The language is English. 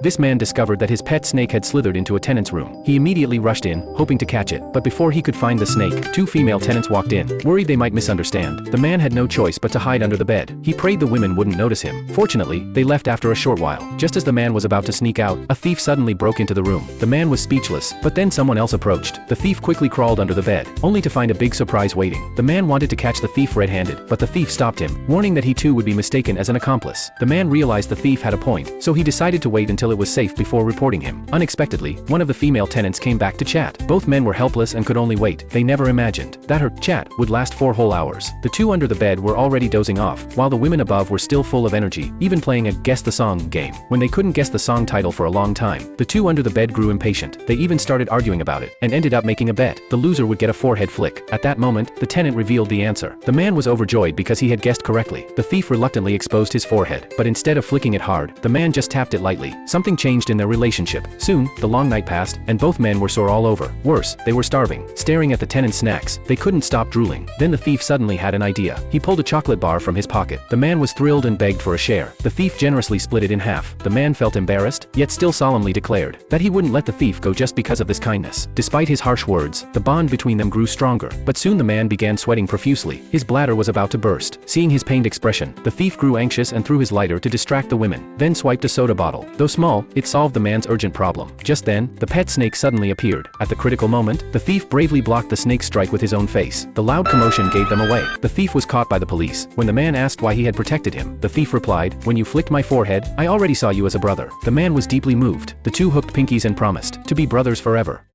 This man discovered that his pet snake had slithered into a tenant's room. He immediately rushed in, hoping to catch it, but before he could find the snake, two female tenants walked in, worried they might misunderstand. The man had no choice but to hide under the bed. He prayed the women wouldn't notice him. Fortunately, they left after a short while. Just as the man was about to sneak out, a thief suddenly broke into the room. The man was speechless, but then someone else approached. The thief quickly crawled under the bed, only to find a big surprise waiting. The man wanted to catch the thief red-handed, but the thief stopped him, warning that he too would be mistaken as an accomplice. The man realized the thief had a point, so he decided to wait until it was safe before reporting him. Unexpectedly, one of the female tenants came back to chat. Both men were helpless and could only wait. They never imagined that her chat would last 4 whole hours. The two under the bed were already dozing off, while the women above were still full of energy, even playing a guess the song game. When they couldn't guess the song title for a long time, the two under the bed grew impatient. They even started arguing about it, and ended up making a bet. The loser would get a forehead flick. At that moment, the tenant revealed the answer. The man was overjoyed because he had guessed correctly. The thief reluctantly exposed his forehead, but instead of flicking it hard, the man just tapped it lightly. Something changed in their relationship. Soon, the long night passed, and both men were sore all over. Worse, they were starving. Staring at the tenant's snacks, they couldn't stop drooling. Then the thief suddenly had an idea. He pulled a chocolate bar from his pocket. The man was thrilled and begged for a share. The thief generously split it in half. The man felt embarrassed, yet still solemnly declared that he wouldn't let the thief go just because of this kindness. Despite his harsh words, the bond between them grew stronger. But soon the man began sweating profusely. His bladder was about to burst. Seeing his pained expression, the thief grew anxious and threw his lighter to distract the women, then swiped a soda bottle. Though small, it solved the man's urgent problem. Just then, the pet snake suddenly appeared. At the critical moment, the thief bravely blocked the snake's strike with his own face. The loud commotion gave them away. The thief was caught by the police. When the man asked why he had protected him, the thief replied, "When you flicked my forehead, I already saw you as a brother." The man was deeply moved. The two hooked pinkies and promised to be brothers forever.